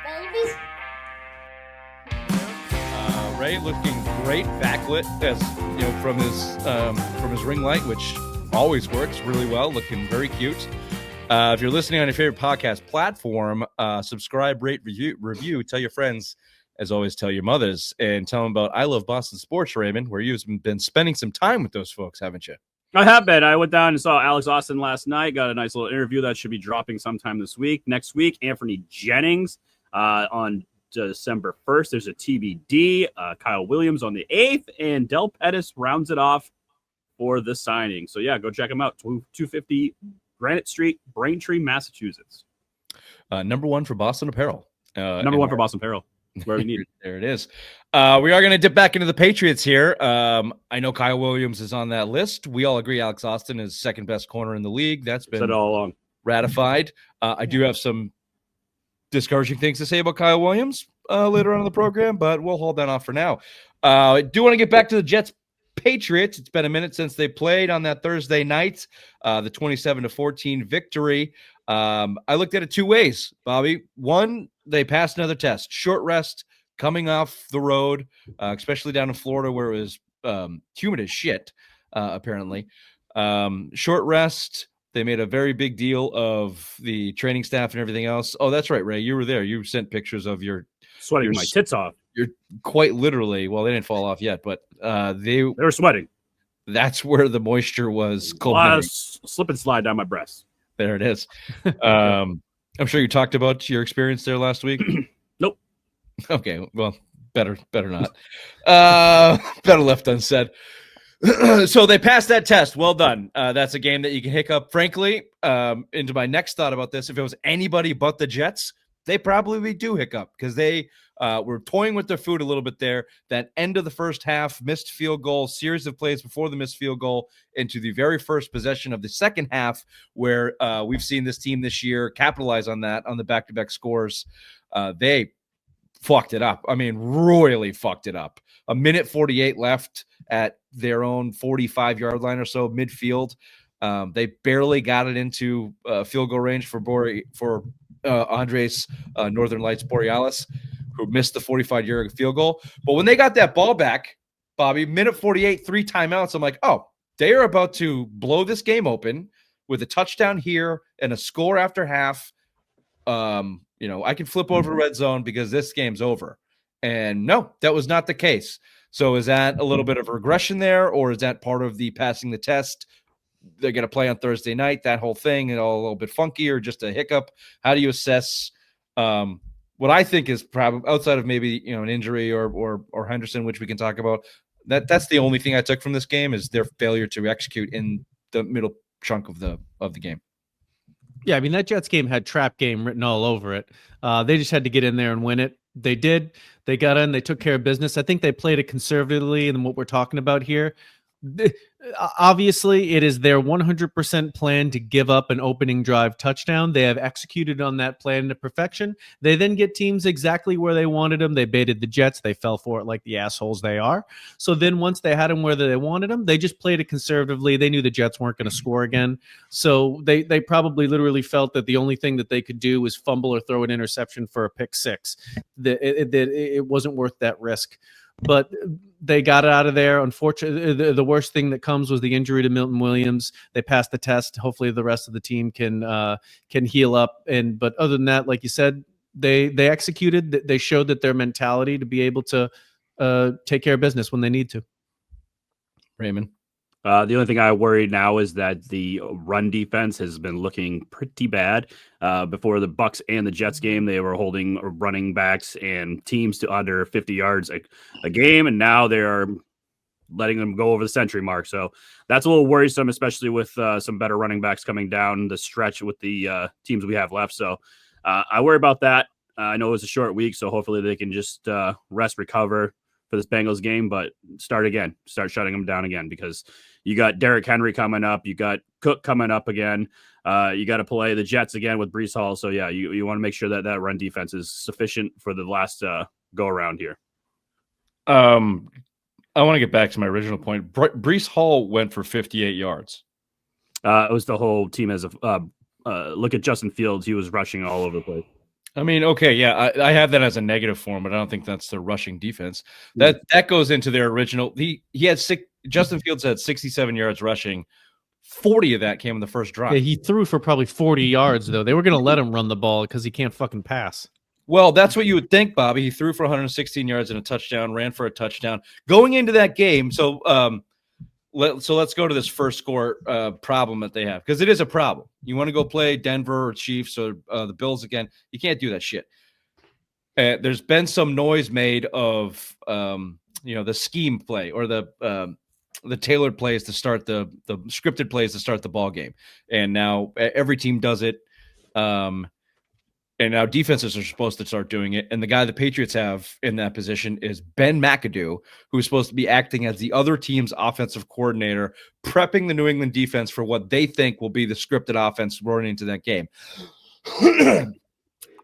babies. Ray looking great, backlit as you know from his ring light, which always works really well. Looking very cute. If you're listening on your favorite podcast platform, subscribe, rate, review. Tell your friends, as always. Tell your mothers, and tell them about I Love Boston Sports, Raymond, where you've been spending some time with those folks, haven't you? I have been. I went down and saw Alex Austin last night. Got a nice little interview that should be dropping sometime this week. Next week, Anthony Jennings on December 1st. There's a TBD. Kyle Williams on the 8th, and Del Pettis rounds it off for the signing. So, yeah, go check him out. 250 Granite Street, Braintree, Massachusetts. Number one for Boston Apparel. Number one for Boston Apparel. Where we need it. There it is. We are going to dip back into the Patriots here. I know Kyle Williams is on that list. We all agree Alex Austin is second best corner in the league. That's been said all along. Ratified. I do have some discouraging things to say about Kyle Williams later on in the program, but we'll hold that off for now. I do want to get back to the Jets Patriots. It's been a minute since they played on that Thursday night, the 27-14 victory. I looked at it two ways, Bobby. One, they passed another test. Short rest coming off the road, especially down in Florida where it was humid as shit, apparently. Short rest. They made a very big deal of the training staff and everything else. Oh, that's right, Ray. You were there. You sent pictures of your sweating my tits off. You're quite literally. Well, they didn't fall off yet, but they were sweating. That's where the moisture was cold. Slip and slide down my breasts. There it is. I'm sure you talked about your experience there last week. Nope. Okay. Well, better not. Better left unsaid. So they passed that test. Well done. That's a game that you can hiccup. Frankly, into my next thought about this, if it was anybody but the Jets, they probably do hiccup because they were toying with their food a little bit there. That end of the first half, missed field goal, series of plays before the missed field goal into the very first possession of the second half, where we've seen this team this year capitalize on that, on the back-to-back scores. They fucked it up. I mean, royally fucked it up. A minute 48 left at their own 45-yard line or so, midfield. They barely got it into field goal range for Andres Northern Lights Borealis, who missed the 45-yard field goal. But when they got that ball back, Bobby, minute 48, 3 timeouts, I'm like, oh, they are about to blow this game open with a touchdown here and a score after half. I can flip over to red zone because this game's over. And no, that was not the case. So is that a little bit of regression there, or is that part of the passing the test? They're going to play on Thursday night, that whole thing, and all a little bit funky, or just a hiccup? How do you assess what I think is probably outside of maybe an injury or Henderson, which we can talk about? That's the only thing I took from this game is their failure to execute in the middle chunk of the game. Yeah, I mean, that Jets game had trap game written all over it. They just had to get in there and win it. They did. They got in. They took care of business. I think they played it conservatively in what we're talking about here. Obviously, it is their 100% plan to give up an opening drive touchdown. They have executed on that plan to perfection. They then get teams exactly where they wanted them. They baited the Jets. They fell for it like the assholes they are. So then once they had them where they wanted them, they just played it conservatively. They knew the Jets weren't going to score again. So they probably literally felt that the only thing that they could do was fumble or throw an interception for a pick six. It wasn't worth that risk. But they got it out of there. Unfortunately, the worst thing that comes was the injury to Milton Williams. They passed the test. Hopefully, the rest of the team can heal up. But other than that, like you said, they executed. They showed that their mentality to be able to take care of business when they need to. Raymond. The only thing I worry now is that the run defense has been looking pretty bad. Before the Bucs and the Jets game, they were holding running backs and teams to under 50 yards a game, and now they are letting them go over the century mark. So that's a little worrisome, especially with some better running backs coming down the stretch with the teams we have left. So I worry about that. I know it was a short week, so hopefully they can just rest, recover for this Bengals game, but start shutting them down again, because you got Derrick Henry coming up. You got Cook coming up again. You got to play the Jets again with Breece Hall. So, yeah, you want to make sure that run defense is sufficient for the last go-around here. I want to get back to my original point. Breece Hall went for 58 yards. It was the whole team as a look at Justin Fields. He was rushing all over the place. I mean, okay, yeah, I have that as a negative form, but I don't think that's their rushing defense. That goes into their original. He had Justin Fields had 67 yards rushing. 40 of that came in the first drive. Yeah, he threw for probably 40 yards, though. They were going to let him run the ball because he can't fucking pass. Well, that's what you would think, Bobby. He threw for 116 yards and a touchdown, ran for a touchdown. Going into that game, so let's go to this first score problem that they have, because it is a problem. You want to go play Denver or Chiefs or the Bills again, you can't do that shit. There's been some noise made of the scheme play or the tailored plays to start the scripted plays to start the ball game, and now every team does it. And now defenses are supposed to start doing it. And the guy the Patriots have in that position is Ben McAdoo, who's supposed to be acting as the other team's offensive coordinator, prepping the New England defense for what they think will be the scripted offense running into that game.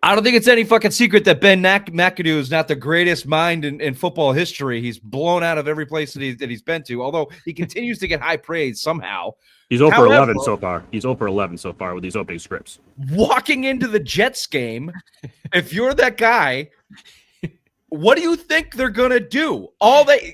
I don't think it's any fucking secret that Ben McAdoo is not the greatest mind in football history. He's blown out of every place that he's been to, although he continues to get high praise somehow. He's 0 for 11 so far. He's 0 for 11 so far with these opening scripts. Walking into the Jets game, if you're that guy, what do you think they're going to do?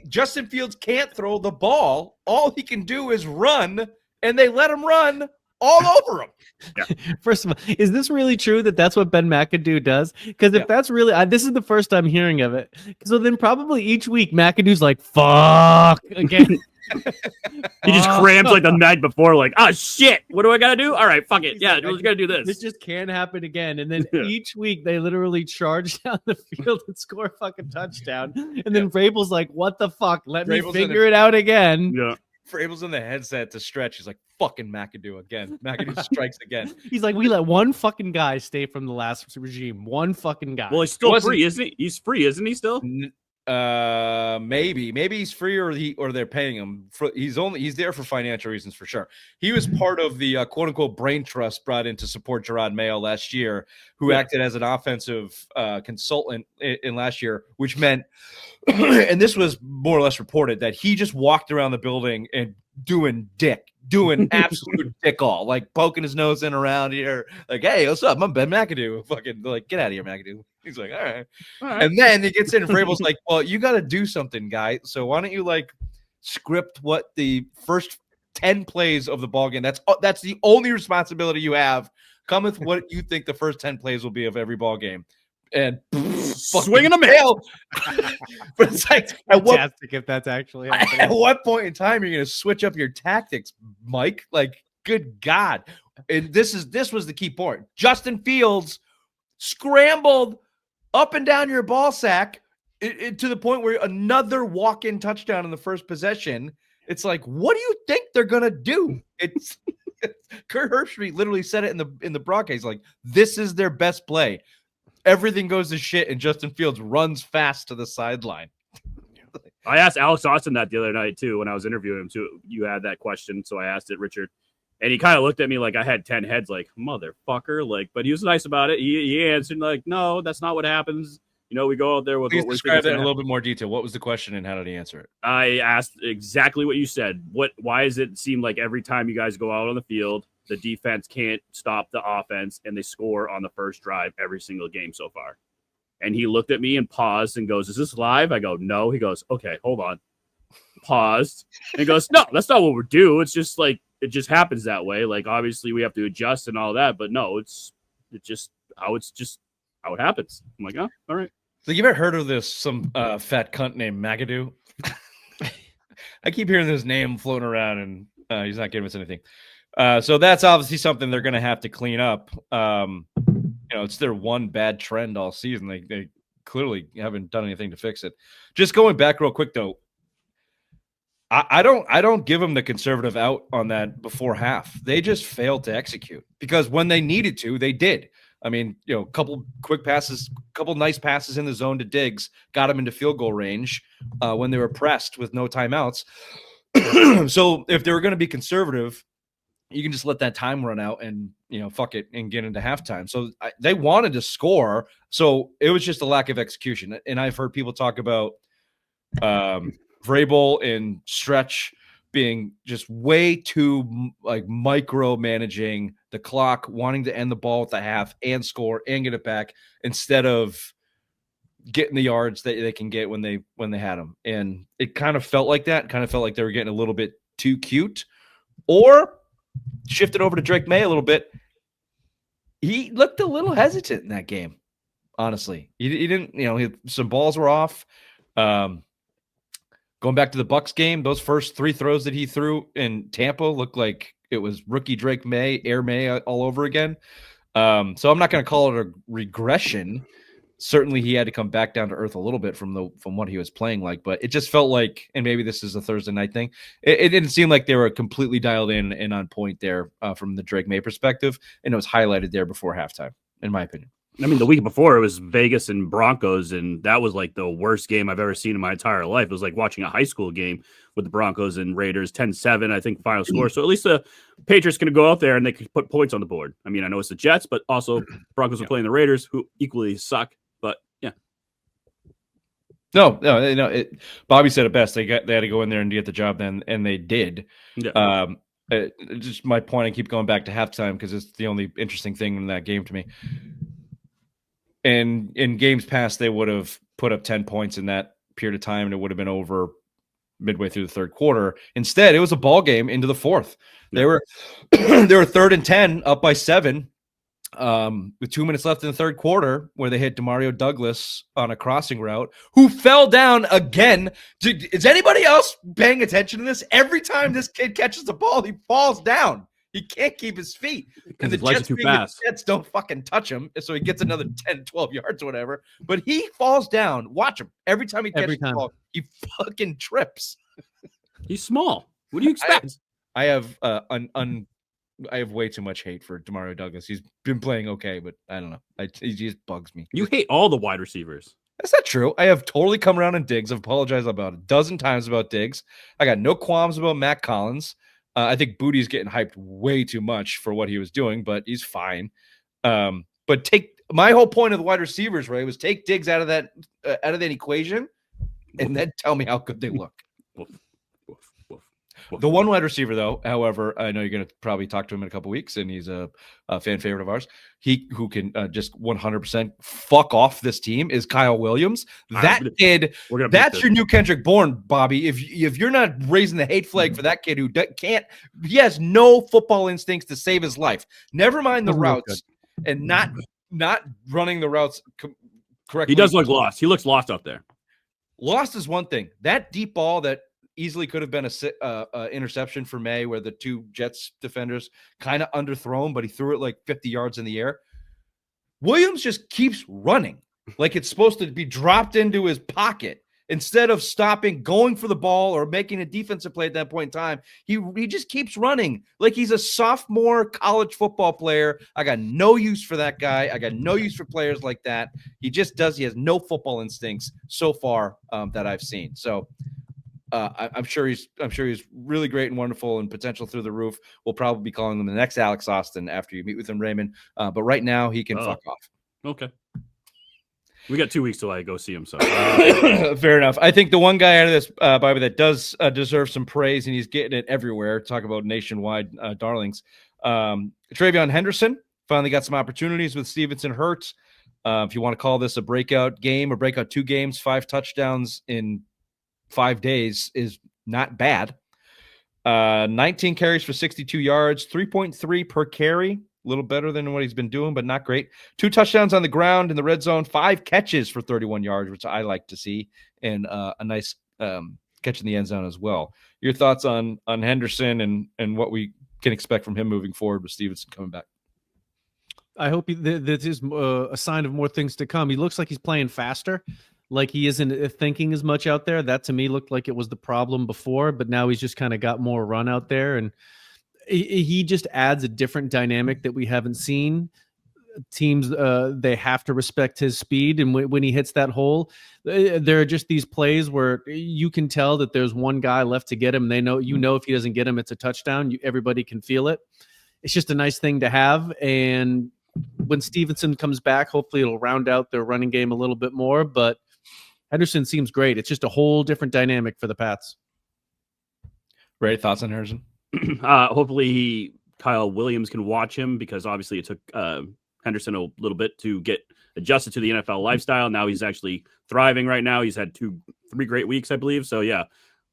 Justin Fields can't throw the ball. All he can do is run, and they let him run all over him. Yeah. First of all, is this really true that that's what Ben McAdoo does? Because if that's really, this is the first time hearing of it. So then probably each week McAdoo's like, fuck again. He just crams like the night before, like, oh shit, what do I gotta do? All right, fuck it. Yeah, we're just gonna do this. This just can't happen again. And then each week they literally charge down the field and score a fucking touchdown. And then Vrabel's like, what the fuck? Let me figure it out again. Yeah. Vrabel's in the headset to stretch. He's like, fucking McAdoo again. McAdoo strikes again. He's like, we let one fucking guy stay from the last regime. One fucking guy. Well, he's still free, isn't he? He's free, isn't he still? Maybe he's free or they're paying him. He's there for financial reasons for sure. He was part of the quote unquote brain trust brought in to support Drake Maye last year, who acted as an offensive consultant in last year, which meant, and this was more or less reported, that he just walked around the building and doing absolute dick all, like poking his nose in around here, like, hey, what's up? I'm Ben McAdoo. Fucking like, get out of here, McAdoo. He's like, all right. And then he gets in and Vrabel's like, well, you got to do something, guy. So why don't you like script what the first 10 plays of the ball game? That's the only responsibility you have. Come with what you think the first 10 plays will be of every ball game. And swinging a mail. But it's like, fantastic if that's actually happening. At what point in time are you going to switch up your tactics, Mike? Like, good God. And this was the key point. Justin Fields scrambled up and down your ball sack to the point where another walk-in touchdown in the first possession. It's like, what do you think they're going to do? It's Kurt Herbstreit literally said it in the broadcast. Like, this is their best play. Everything goes to shit, and Justin Fields runs fast to the sideline. I asked Alex Austin that the other night, too, when I was interviewing him, too. You had that question, so I asked it, Richard. And he kind of looked at me like I had 10 heads, like, motherfucker. Like, but he was nice about it. He answered, like, no, that's not what happens. You know, we go out there with Please describe that in a little bit more detail. What was the question, and how did he answer it? I asked exactly what you said. Why does it seem like every time you guys go out on the field, the defense can't stop the offense and they score on the first drive every single game so far? And he looked at me and paused and goes, is this live? I go, no. He goes, okay, hold on. Paused and goes, no, that's not what we're doing. It's just like, it just happens that way. Like, obviously we have to adjust and all that, but no, it's just how it happens. I'm like, oh, all right. So you ever heard of some fat cunt named McAdoo? I keep hearing this name floating around, and he's not giving us anything. So that's obviously something they're going to have to clean up. It's their one bad trend all season. They clearly haven't done anything to fix it. Just going back real quick, though, I don't give them the conservative out on that before half. They just failed to execute, because when they needed to, they did. I mean, a couple quick passes, couple nice passes in the zone to Diggs, got him into field goal range when they were pressed with no timeouts. So if they were going to be conservative, you can just let that time run out and, fuck it and get into halftime. So they wanted to score. So it was just a lack of execution. And I've heard people talk about Vrabel and Stretch being just way too like micromanaging the clock, wanting to end the ball at the half and score and get it back instead of getting the yards that they can get when they had them. And it kind of felt like that. Kind of felt like they were getting a little bit too cute. Or shifted over to Drake Maye a little bit. He looked a little hesitant in that game, honestly. He didn't, some balls were off. Going back to the Bucs game, those first 3 throws that he threw in Tampa looked like it was rookie Drake Maye, Air Maye all over again. So I'm not going to call it a regression. Certainly he had to come back down to earth a little bit from what he was playing like, but it just felt like, and maybe this is a Thursday night thing, it didn't seem like they were completely dialed in and on point there from the Drake Maye perspective, and it was highlighted there before halftime, in my opinion. I mean, the week before it was Vegas and Broncos, and that was like the worst game I've ever seen in my entire life. It was like watching a high school game with the Broncos and Raiders, 10-7, I think, final score. So at least the Patriots going to go out there and they can put points on the board. I mean, I know it's the Jets, but also Broncos are playing the Raiders, who equally suck. But yeah. No. Bobby said it best. They had to go in there and get the job then, and they did. Yeah. Just my point, I keep going back to halftime because it's the only interesting thing in that game to me. And in games past, they would have put up 10 points in that period of time, and it would have been over midway through the third quarter. Instead, it was a ball game into the fourth. They were 3rd and 10, up by 7, with 2 minutes left in the third quarter, where they hit Demario Douglas on a crossing route, who fell down again. Is anybody else paying attention to this? Every time this kid catches the ball, he falls down. He can't keep his feet. And the Jets don't fucking touch him, so he gets another 10, 12 yards or whatever. But he falls down. Watch him. Every time he catches the ball, he fucking trips. He's small. What do you expect? I have I have way too much hate for Demario Douglas. He's been playing okay, but I don't know. He just bugs me. You hate all the wide receivers. That's not true. I have totally come around on Diggs. I've apologized about a dozen times about Diggs. I got no qualms about Matt Collins. I think Booty's getting hyped way too much for what he was doing, but he's fine. But my whole point of the wide receivers, Ray, was take Diggs out of that equation, and then tell me how good they look. The one wide receiver, though, however, I know you're going to probably talk to him in a couple weeks, and he's a fan favorite of ours. Who can just 100% fuck off this team is Kyle Williams. That kid, that's your new Kendrick Bourne, Bobby. If you're not raising the hate flag for that kid who he has no football instincts to save his life. Never mind the routes and not running the routes correctly. He does look lost. He looks lost out there. Lost is one thing. That deep ball that easily could have been a interception for May, where the 2 Jets defenders kind of underthrown, but he threw it like 50 yards in the air. Williams just keeps running like it's supposed to be dropped into his pocket instead of stopping, going for the ball, or making a defensive play at that point in time. He just keeps running like he's a sophomore college football player. I got no use for that guy. I got no use for players like that. He just does. He has no football instincts so far that I've seen. So I'm sure he's really great and wonderful and potential through the roof. We'll probably be calling him the next Alex Austin after you meet with him, Raymond. But right now he can fuck off. Okay. We got 2 weeks till I go see him. So fair enough. I think the one guy out of this, Bobby, that does deserve some praise, and he's getting it everywhere. Talk about nationwide darlings. Travion Henderson finally got some opportunities with Stevenson hurt. If you want to call this a breakout game or breakout 2 games, 5 touchdowns in 5 days is not bad. 19 carries for 62 yards, 3.3 per carry, a little better than what he's been doing, but not great. 2 touchdowns on the ground in the red zone, 5 catches for 31 yards, which I like to see, and a nice catch in the end zone as well. Your thoughts on Henderson and what we can expect from him moving forward with Stevenson coming back? I hope that is a sign of more things to come. He looks like he's playing faster. Like he isn't thinking as much out there. That to me looked like it was the problem before, but now he's just kind of got more run out there, and he just adds a different dynamic that we haven't seen. Teams, they have to respect his speed, and when he hits that hole, there are just these plays where you can tell that there's one guy left to get him. They know, if he doesn't get him, it's a touchdown. Everybody can feel it. It's just a nice thing to have, and when Stevenson comes back, hopefully it'll round out their running game a little bit more, but Henderson seems great. It's just a whole different dynamic for the Pats. Ray, thoughts on Henderson? Hopefully he Kyle Williams can watch him, because obviously it took Henderson a little bit to get adjusted to the NFL lifestyle. Now he's actually thriving right now. He's had 3 great weeks, I believe. So yeah,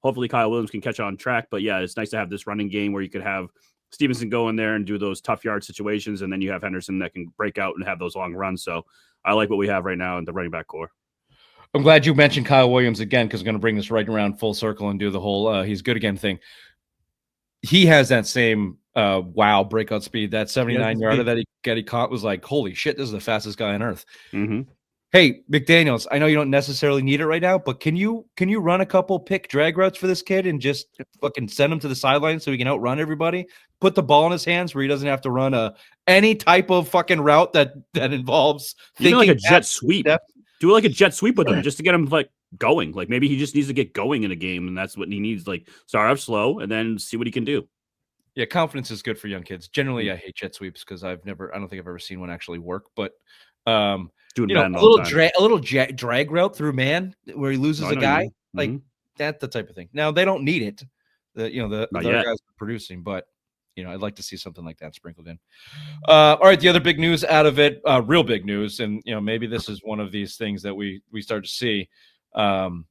hopefully Kyle Williams can catch on track. But yeah, it's nice to have this running game where you could have Stevenson go in there and do those tough yard situations, and then you have Henderson that can break out and have those long runs. So I like what we have right now in the running back core. I'm glad you mentioned Kyle Williams again, because I'm going to bring this right around full circle and do the whole he's good again thing. He has that same wow breakout speed. That 79-yarder that he caught was like, holy shit, this is the fastest guy on earth. Mm-hmm. Hey, McDaniels, I know you don't necessarily need it right now, but can you run a couple pick drag routes for this kid and just fucking send him to the sideline so he can outrun everybody? Put the ball in his hands where he doesn't have to run any type of fucking route that involves like a jet sweep. Do like a jet sweep with him just to get him like going. Like maybe he just needs to get going in a game, and that's what he needs. Like start off slow and then see what he can do. Yeah, confidence is good for young kids. Generally, I hate jet sweeps because I don't think I've ever seen one actually work. But doing a little drag route through man where he loses a guy, like that's the type of thing. Now they don't need it. The other guys are producing, but I'd like to see something like that sprinkled in. All right, the other big news out of it, real big news, and maybe this is one of these things that we start to see, kind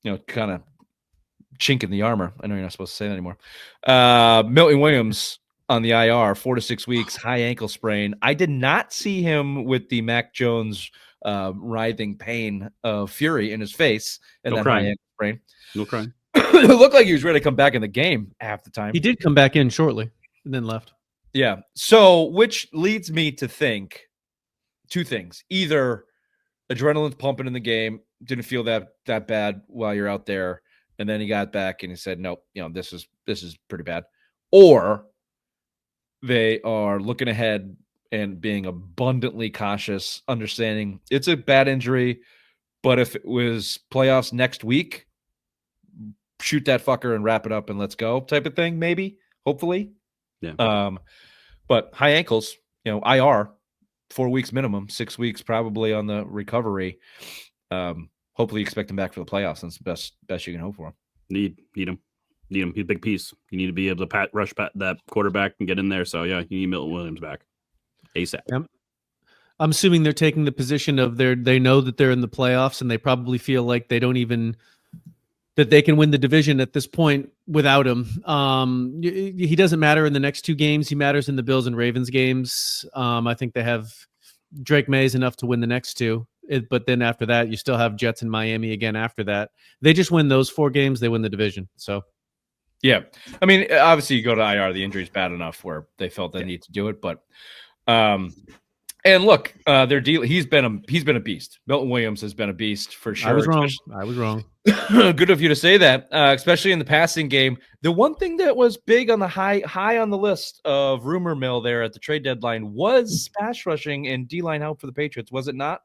of chink in the armor. I know you're not supposed to say that anymore. Milton Williams on the IR, 4 to 6 weeks, high ankle sprain. I did not see him with the Mac Jones writhing pain of fury in his face and that high ankle sprain. No crying. It looked like he was ready to come back in the game half the time. He did come back in shortly and then left. Yeah. So, which leads me to think 2 things. Either adrenaline's pumping in the game, didn't feel that bad while you're out there, and then he got back and he said, nope, this is pretty bad. Or they are looking ahead and being abundantly cautious, understanding it's a bad injury, but if it was playoffs next week, shoot that fucker and wrap it up and let's go type of thing, maybe, hopefully. Yeah. But high ankles, IR, 4 weeks minimum, 6 weeks probably on the recovery. Hopefully you expect him back for the playoffs. That's the best you can hope for him. Need him. He's a big piece. You need to be able to rush that quarterback and get in there. So yeah, you need Milton Williams back ASAP. Yep. I'm assuming they're taking the position of they know that they're in the playoffs, and they probably feel like they don't even that they can win the division at this point without him. He doesn't matter in the next 2 games. He matters in the Bills and Ravens games. I think they have Drake Maye is enough to win the next 2. But then after that, you still have Jets and Miami again after that. They just win those 4 games, they win the division. So, yeah. I mean, obviously you go to IR, the injury's bad enough where they felt they need to do it. But and look, their deal. He's been a beast. Milton Williams has been a beast for sure. I was wrong. Good of you to say that, especially in the passing game. The one thing that was big on the high on the list of rumor mill there at the trade deadline was pass rushing and D-line help for the Patriots. Was it not?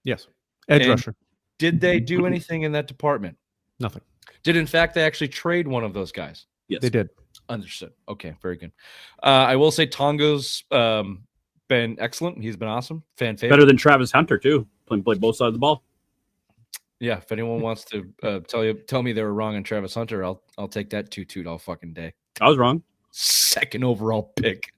Yes. Edge rusher. Did they do anything in that department? Nothing. Did in fact they actually trade one of those guys? Yes, they did. Understood. Okay, very good. I will say Tonga's been excellent. He's been awesome. Fan favorite. Better than Travis Hunter too. Play both sides of the ball. Yeah, if anyone wants to tell me they were wrong on Travis Hunter, I'll take that toot all fucking day. I was wrong. 2nd overall pick.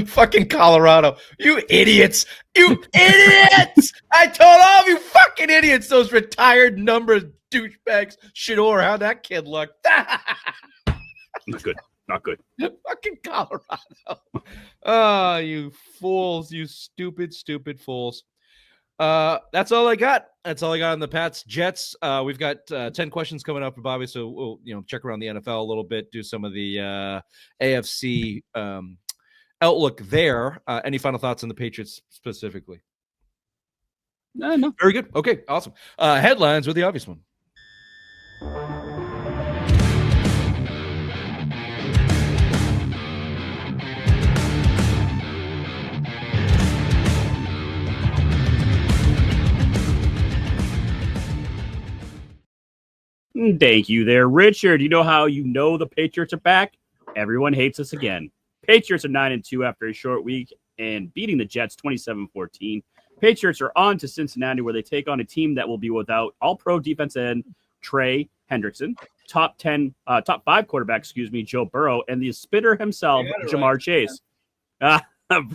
Fucking Colorado. You idiots. You idiots. I told all of you fucking idiots, those retired numbers douchebags. Shador, how'd that kid look? Not good. Not good. Fucking Colorado. Oh, you fools. You stupid fools. That's all I got. That's all I got on the Pats Jets. We've got 10 questions coming up for Bobby, so we'll check around the NFL a little bit, do some of the AFC outlook there. Any final thoughts on the Patriots specifically? No. Very good. Okay, awesome. Headlines with the obvious one. Thank you there, Richard. You know how the Patriots are back? Everyone hates us again. Patriots are 9-2 after a short week and beating the Jets 27-14. Patriots are on to Cincinnati, where they take on a team that will be without all-pro defense end Trey Hendrickson, top 5 quarterback, Joe Burrow, and the spitter himself, Jamar Chase.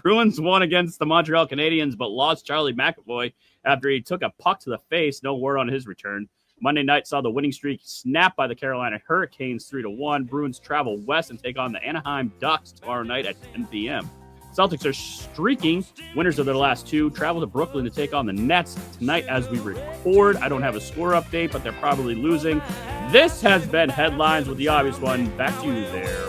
Bruins won against the Montreal Canadiens, but lost Charlie McAvoy after he took a puck to the face. No word on his return. Monday night saw the winning streak snapped by the Carolina Hurricanes 3-1. Bruins travel west and take on the Anaheim Ducks tomorrow night at 10 p.m. Celtics are streaking. Winners of their last 2 travel to Brooklyn to take on the Nets tonight as we record. I don't have a score update, but they're probably losing. This has been Headlines with the Obvious One. Back to you there,